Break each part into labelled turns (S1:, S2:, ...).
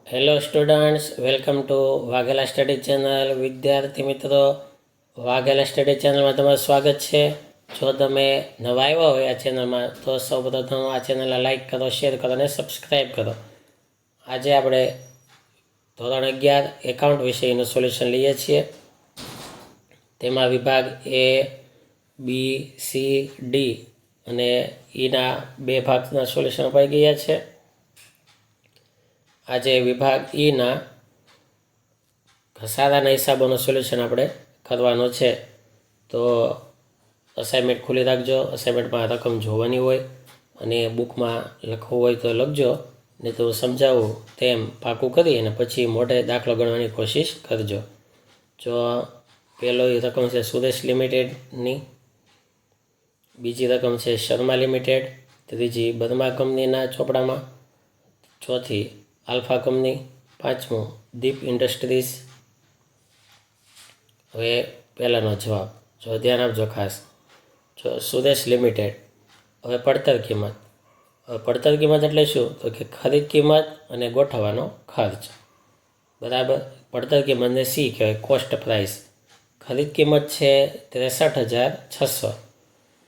S1: Hello students, welcome to Vaghela study channel. વિદ્યાર્થી મિત્રો, Vaghela study ચેનલમાં તમારું સ્વાગત છે. જો તમે નવા આવ્યા હોય આ ચેનલમાં તો સૌપ્રથમ આ ચેનલને લાઇક કરો, શેર કરો અને સબસ્ક્રાઈબ કરો. આજે આપણે ધોરણ 11 એકાઉન્ટ વિષયનું સોલ્યુશન લઈએ છીએ. તેમાં વિભાગ એ, બી, સી, ડી અને ઈના 2 ભાગના સોલ્યુશન અપાઈ ગયા છે. આજે વિભાગ ઈના ઘસારાના હિસાબોનું સોલ્યુશન આપણે કરવાનું છે. તો અસાઇનમેન્ટ ખુલ્લી રાખજો. અસાઇનમેન્ટમાં રકમ જોવાની હોય અને બુકમાં લખવું હોય તો લખજો, નહીં તો સમજાવું તેમ પાકું કરી અને પછી મોઢે દાખલો ગણવાની કોશિશ કરજો. જો પહેલો રકમ છે સુરેશ લિમિટેડની, બીજી રકમ છે શર્મા લિમિટેડ, ત્રીજી બર્મા કંપનીના ચોપડામાં, ચોથી આલ્ફા કંપની, પાંચમું દીપ ઇન્ડસ્ટ્રીઝ. હવે પહેલાંનો જવાબ જો ધ્યાન આપજો ખાસ. જો સુરેશ લિમિટેડ, હવે પડતર કિંમત. હવે પડતર કિંમત એટલે શું? તો કે ખરીદ કિંમત અને ગોઠવવાનો ખર્ચ. બરાબર. પડતર કિંમતને સી કહેવાય, કોસ્ટ પ્રાઇસ. ખરીદ કિંમત છે 63,600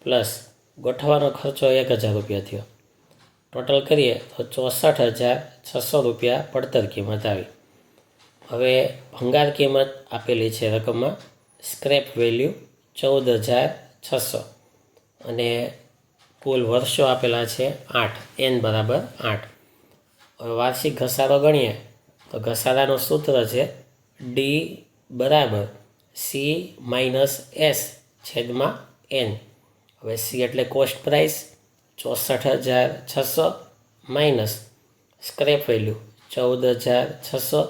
S1: પ્લસ ગોઠવવાનો ખર્ચો 1,000 રૂપિયા થયો. ટોટલ કરીએ તો 64,600 રૂપિયા પડતર કિંમત આવી. હવે ભંગાર કિંમત આપેલી છે રકમમાં, સ્ક્રેપ વેલ્યુ 14,600 અને કુલ વર્ષો આપેલા છે 8, n બરાબર 8. હવે વાર્ષિક ઘસારો ગણીએ તો ઘસારાનું સૂત્ર છે ડી બરાબર સી માઇનસ એસ છેદમાં n. હવે સી એટલે cost price 64,600 minus scrap value 14,600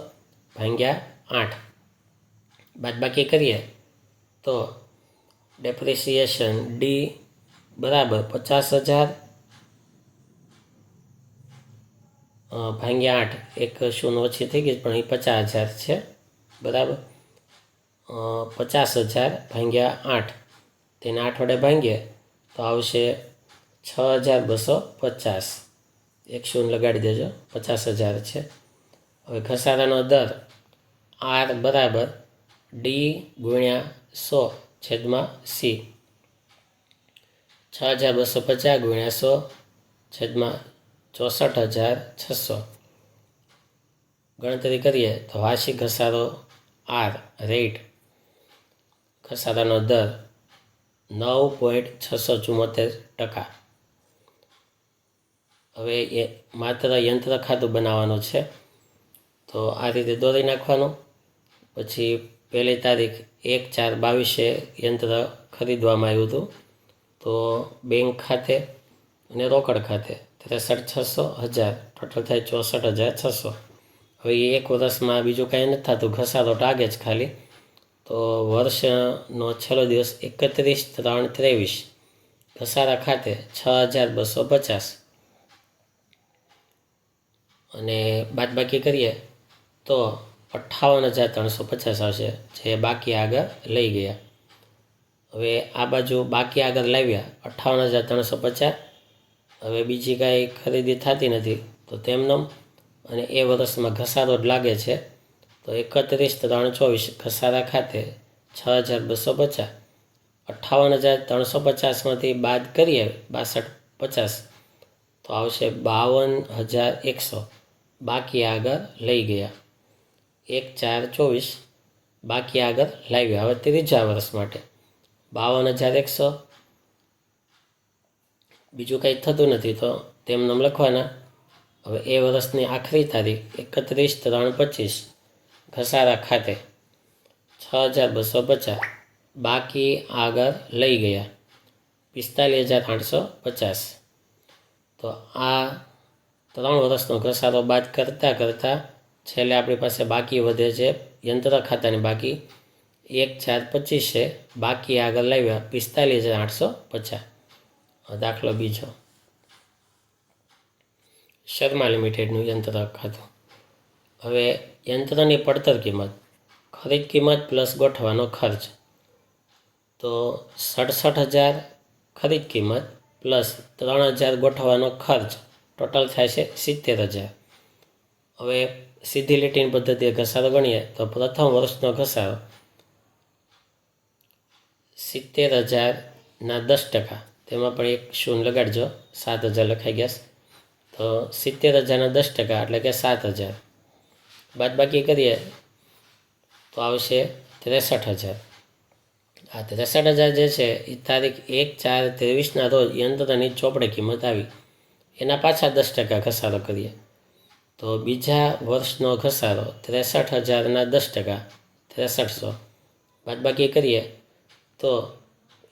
S1: ભાગ્યા 8. બાદબાકી કરીએ તો ડેપ્રિસિએશન ડી બરાબર 50,000 ભાગ્યા 8. એક શૂન્ય ઓછી થઈ ગઈ પણ એ 50,000 છે. બરાબર. 50,000 ભાગ્યા 8, તેને 8 વડે ભાંગીએ તો આવશે 6,250. એક શૂન્ય લગાડી દેજો, 50,000 છે. હવે ઘસારાનો દર આર બરાબર ડી ગુણ્યા 100 છેદમાં સી. 6,250 ગુણ્યા 100 છેદમાં 64,600. ગણતરી કરીએ તો વાર્ષિક ઘસારો આર રેટ, ઘસારાનો દર 9.674%. હવે એ માત્ર યંત્ર ખાતું બનાવવાનું છે તો આ રીતે દોરી નાખવાનું. પછી 1 તારીખ 1/4/22 યંત્ર ખરીદવામાં આવ્યું હતું. તો બેંક ખાતે અને રોકડ ખાતે 63,600 1000, ટોટલ થાય 64,600. હવે એ એક વર્ષમાં બીજું કાંઈ નથી થતું, ઘસારો ટાગે જ ખાલી. તો વર્ષનો છેલ્લો દિવસ 31/3/23. ઘસારા ખાતે 6,250 અને બાદબાકી કરીએ તો 58,350 આવશે, જે બાકી આગળ લઈ ગયા. હવે આ બાજુ બાકી આગળ લાવ્યા 58,350. હવે બીજી કાંઈ ખરીદી થતી નથી તો તેમનો અને એ વર્ષમાં ઘસારો જ લાગે છે. તો 31/3/24 ઘસારા ખાતે 6,250. 58,350માંથી બાદ કરીએ 62,50 તો આવશે 52,100. બાકી આગળ લઈ ગયા 1/4/24, બાકી આગળ લાવ્યા. હવે ત્રીજા વર્ષ માટે 52,100. બીજું કંઈ થતું નથી તો તેમને લખવાના. હવે એ વર્ષની આખરી તારીખ 31/3/25. ઘસારા ખાતે 6,250. બાકી આગળ લઈ ગયા 45,850. તો આ 3 વર્ષનો ઘસારો બાદ કરતાં છેલ્લે આપણી પાસે બાકી વધે છે યંત્ર ખાતાની બાકી 1/4/25 છે. બાકી આગળ લાવ્યા 45,850. દાખલો બીજો, શર્મા લિમિટેડનું યંત્ર ખાતું. હવે યંત્રની પડતર કિંમત, ખરીદ કિંમત પ્લસ ગોઠવવાનો ખર્ચ. તો 67,000 ખરીદ કિંમત પ્લસ 3,000 ગોઠવવાનો ખર્ચ, ટોટલ થાય છે 70,000. હવે સીધી લીટીની પદ્ધતિએ ઘસારો ગણીએ તો પ્રથમ વર્ષનો ઘસારો 70,000ના 10%, તેમાં પણ એક શૂન્ય લગાડજો, 7,000 લખાઈ ગયા. તો 70,000ના 10% એટલે કે 7,000. બાદબાકી કરીએ તો આવશે 63,000. આ 63,000 જે છે એ તારીખ 1/4/23ના રોજ યંત્રની ચોપડે કિંમત આવી. એના પાછા 10% ઘસારો કરીએ તો બીજા વર્ષનો ઘસારો 63,000ના 10%, 6300. બાદબાકી કરીએ તો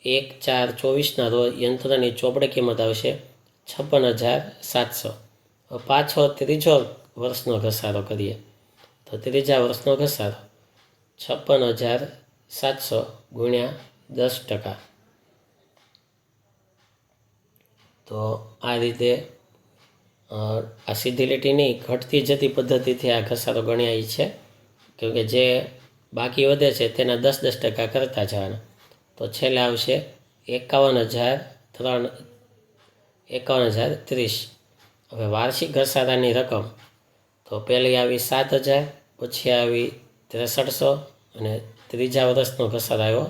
S1: 1/4/24ના રોજ યંત્રની ચોપડે કિંમત આવશે 56,700. પાછો ત્રીજો વર્ષનો ઘસારો કરીએ તો ત્રીજા વર્ષનો ઘસારો 56,700 ગુણ્યા 10%. તો આ રીતે આ સીધી લીટીની ઘટતી જતી પદ્ધતિથી આ ઘસારો ગણાય છે, કેમકે જે બાકી વધે છે તેના 10% કરતા જવાના. તો છેલ્લે આવશે 51,030. હવે વાર્ષિક ઘસારાની રકમ તો પહેલી આવી 7,000, પછી આવી 6300 અને ત્રીજા વર્ષનો ઘસારો આવ્યો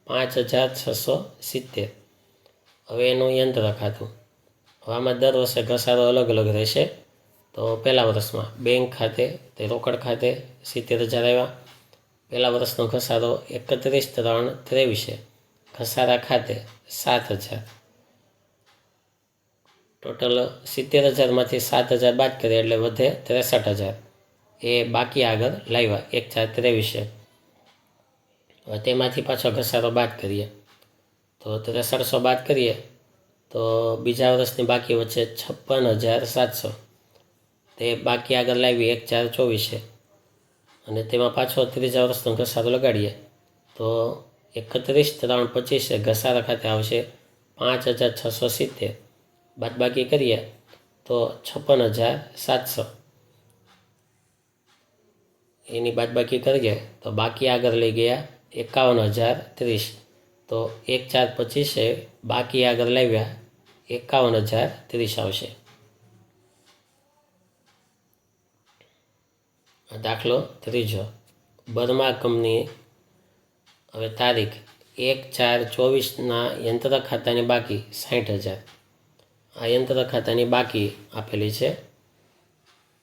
S1: 5,670. હવે એનું યંત્ર ખાતું. હવે આમાં દર વર્ષે ઘસારો અલગ અલગ રહેશે. તો પહેલા વર્ષમાં બેંક ખાતે તે રોકડ ખાતે 70,000 આવ્યા. પહેલા વર્ષનો ઘસારો 31/3/23, ઘસારા ખાતે 7,000. ટોટલ 70,000માંથી 7,000 બાદ કરીએ એટલે વધે 63,000. એ બાકી આગળ લાવ્યા 1/4/23. હવે તેમાંથી પાછો ઘસારો બાદ કરીએ તો 6300 બાદ કરીએ તો બીજા વર્ષની બાકી વચ્ચે 56,700. તે બાકી આગળ લાવી 1/4/24 અને તેમાં પાછો ત્રીજા વર્ષનો ઘસારો લગાડીએ તો 31/3/25 ઘસારા ખાતે આવશે 5,670. બાદબાકી કરીએ તો 56,700. એની બાદબાકી કરીએ તો બાકી આગળ લઈ ગયા 51,030. તો 1/4/25 બાકી આગળ લાવ્યા 51,030 આવશે. દાખલો ત્રીજો, બર્મા કંપની. હવે તારીખ 1/4/24ના યંત્ર ખાતાની બાકી 60,000. આ યંત્ર ખાતાની બાકી આપેલી છે.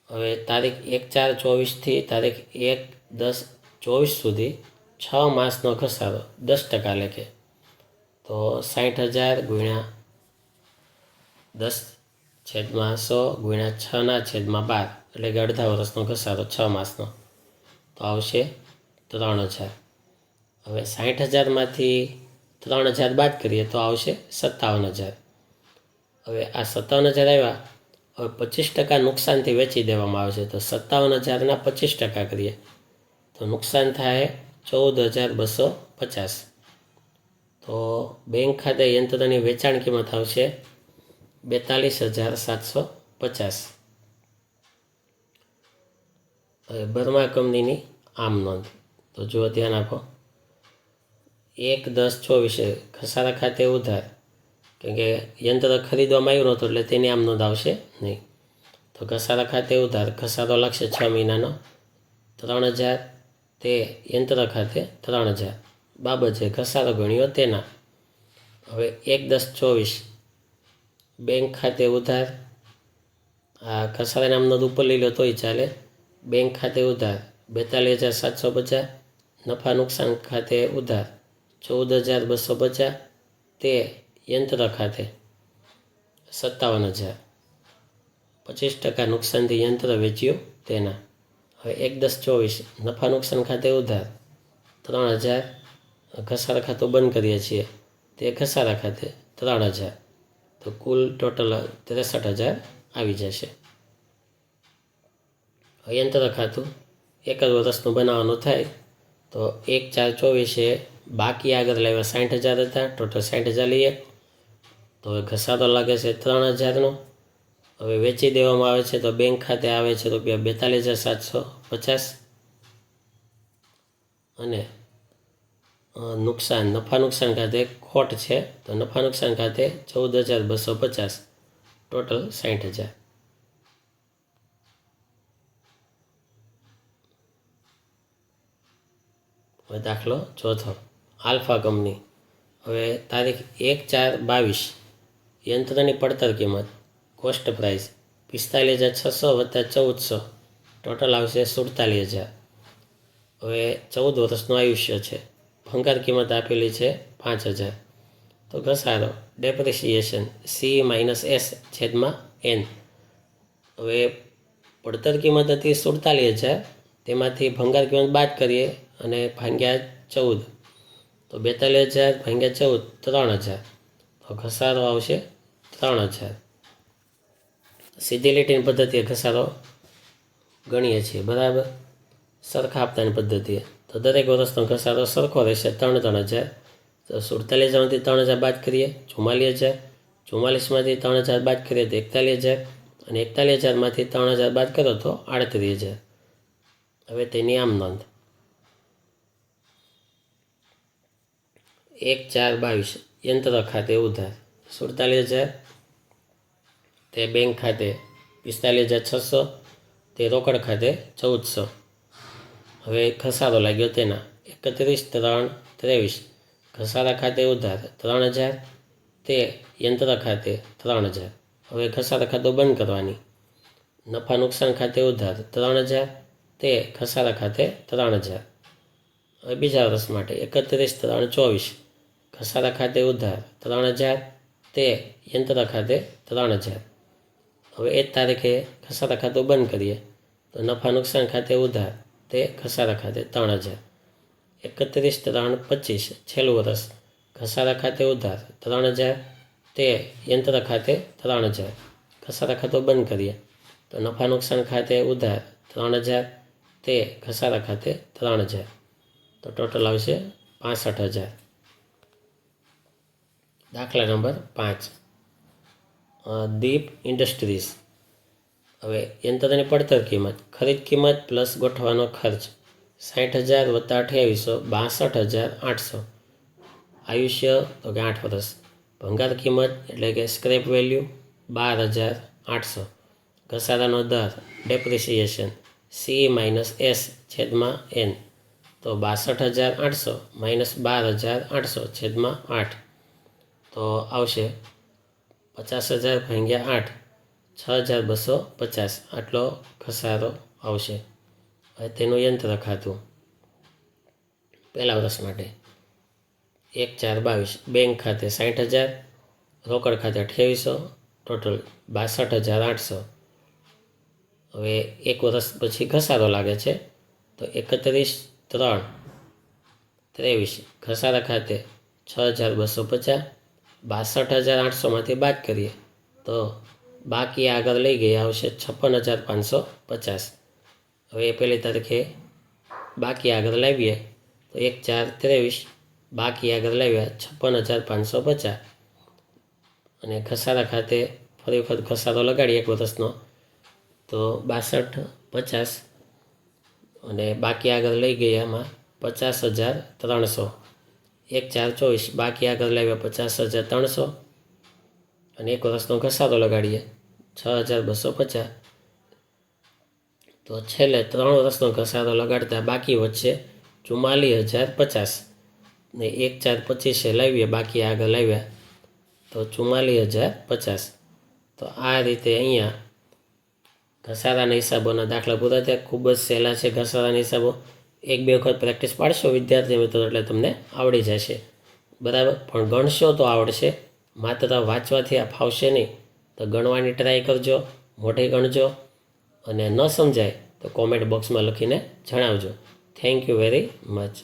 S1: હવે તારીખ 1/4/24થી તારીખ 1/10/24 સુધી 6 માસનો ઘસારો 10% લેખે. તો 60,000 ગુણ્યા 10/100 ગુણ્યા 6/12 એટલે કે અડધા વર્ષનો ઘસારો 6 માસનો તો આવશે 3,000. હવે 60,000માંથી 3,000 બાદ કરીએ તો આવશે 57,000. હવે આ 57,000 આવ્યા. હવે 25% નુકસાનથી વેચી દેવામાં આવે છે. તો 57,000ના 25% કરીએ તો નુકસાન થાય 14,250. તો બેંક ખાતે યંત્રની વેચાણ કિંમત આવશે 42,750. હવે બર્મા કંપનીની આમ નોંધ તો જુઓ, ધ્યાન આપો. 1/10/24 ઘસારા ખાતે ઉધાર, કેમ કે યંત્ર ખરીદવામાં આવ્યું નહોતું એટલે તેની આમ નોંધ આવશે નહીં. તો ઘસારા ખાતે ઉધાર ઘસારો લાગશે 6 મહિનાનો 3,000. તે યંત્ર ખાતે 3,000 બાબત છે ઘસારો ગણ્યો તેના. હવે 1/10/24 બેંક ખાતે ઉધાર. આ ઘસારાની આમ નોંધ ઉપર લઈ લો તોય ચાલે. બેંક ખાતે ઉધાર 42,750. નફા નુકસાન ખાતે ઉધાર 14,250. તે યંત્ર ખાતે 57,000. 25% નુકસાનથી યંત્ર વેચ્યું તેના. હવે 1/10/24 નફા નુકસાન ખાતે ઉધાર 3,000. ઘસારા ખાતું બંધ કરીએ છીએ તે ઘસારા ખાતે 3,000. તો કુલ ટોટલ 63,000 આવી જશે. યંત્ર ખાતું એક જ વર્ષનું બનાવવાનું થાય તો 1/4/24 બાકી આગળ લાવ્યા 60,000 હતા. ટોટલ 60,000 લઈએ તો હવે ઘસારો લાગે છે 3,000નો. હવે વેચી દેવામાં આવે છે તો બેંક ખાતે આવે છે ₹42,750 અને નુકસાન નફા નુકસાન ખાતે ખોટ છે તો નફા નુકસાન ખાતે 14,250. ટોટલ 60,000. હવે દાખલો ચોથો, આલ્ફા કંપની. હવે તારીખ 1/4/22, યંત્રની પડતર કિંમત કોસ્ટ પ્રાઇસ 45,600 વત્તા 1,400, ટોટલ આવશે 47,000. હવે 14 વર્ષનું આયુષ્ય છે. ભંગાર કિંમત આપેલી છે 5,000. તો ઘસારો ડેપ્રિસિએશન C-S/N. હવે પડતર કિંમત હતી 47,000, તેમાંથી ભંગાર કિંમત બાદ કરીએ અને ભાગ્યા 14, તો 42,000 ભાગ્યા 14 3,000, તો ઘસારો આવશે 3,000. સીધી લીટીની પદ્ધતિએ ઘસારો ગણીએ છીએ, બરાબર. સરખા હપ્તાની પદ્ધતિએ તો દરેક વર્ષનો ઘસારો સરખો રહેશે, 3,000. તો 47,000માંથી 3,000 બાદ કરીએ 44,000, 44માંથી 3,000 બાદ કરીએ તો 41,000, અને 41,000માંથી 3,000 બાદ કરો તો 38,000. હવે તેની આમ નોંધ. 1/4/22 યંત્ર ખાતે ઉધાર 47,000, તે બેંક ખાતે 45,600, તે રોકડ ખાતે 1,400. હવે ઘસારો લાગ્યો તેના 31/3/23, ઘસારા ખાતે ઉધાર 3,000, તે યંત્ર ખાતે 3,000. હવે ઘસારા ખાતું બંધ કરવાની. નફા નુકસાન ખાતે ઉધાર 3,000, તે ઘસારા ખાતે 3,000. હવે બીજા વર્ષ માટે 31/3/24, ઘસારા ખાતે ઉધાર 3,000, તે યંત્ર ખાતે 3,000. હવે એ જ તારીખે ઘસારા ખાતું બંધ કરીએ તો નફા નુકસાન ખાતે ઉધાર, તે ઘસારા ખાતે 3,000. 31/3/25 છેલ્લું વર્ષ, ઘસારા ખાતે ઉધાર 3,000, તે યંત્ર ખાતે 3,000. ઘસારા ખાતું બંધ કરીએ તો નફા નુકસાન ખાતે ઉધાર 3,000, તે ઘસારા ખાતે 3,000. તો ટોટલ આવશે 65,000. દાખલા નંબર 5, દીપ ઇન્ડસ્ટ્રીઝ. હવે યંત્રની પડતર કિંમત, ખરીદ કિંમત પ્લસ ગોઠવાનો ખર્ચ 60,000 વત્તા 28,000 62,800. આયુષ્ય તો કે 8 વર્ષ. ભંગાર કિંમત એટલે કે સ્ક્રેપ વેલ્યુ 12,800. ઘસારાનો દર ડેપ્રિસિએશન C-S/N. તો 62,800 માઇનસ 12,800/8, તો આવશે 50,000 ભાગ્યા 8, 6,250. આટલો ઘસારો આવશે. હવે તેનું યંત્ર ખાતું પહેલા વર્ષ માટે 1/4/22, બેંક ખાતે 60,000, રોકડ ખાતે 2800, ટોટલ 62,800. હવે એક વર્ષ પછી ઘસારો લાગે છે તો 31/3/23, ઘસારા ખાતે 6,250, 62,800માંથી બાદ કરીએ તો બાકી આગળ લઈ ગયા આવશે 56,550. હવે એ પહેલી તારીખે બાકી આગળ લાવીએ તો 1/4/23, બાકી આગળ લાવ્યા 56,550, અને ઘસારા ખાતે ફરી વખત ઘસારો લગાડીએ એક વર્ષનો તો 62,50, અને બાકી આગળ લઈ ગયા એમાં 50,300. 1/4/24, બાકી આગળ લાવ્યા 50,300, અને એક વર્ષનો ઘસારો લગાડીએ 6,250. તો છેલ્લે 3 વર્ષનો ઘસારો લગાડતા બાકી વચ્ચે 44,050, ને 1/4/25 લાવીએ બાકી આગળ લાવ્યા તો 44,050. તો આ રીતે અહીંયા ઘસારાના હિસાબોના દાખલા પૂરા થયા. ખૂબ જ સહેલા છે ઘસારાના હિસાબો. 1-2 વખત પ્રેક્ટિસ પાડશો વિદ્યાર્થી મિત્રો એટલે તમને આવડી જશે, બરાબર. પણ ગણશો તો આવડશે, માત્ર વાંચવાથી આ ફાવશે નહીં. તો ગણવાની ટ્રાય કરજો, મોઢે ગણજો, અને ન સમજાય તો કોમેન્ટ બોક્સમાં લખીને જણાવજો. Thank you very much.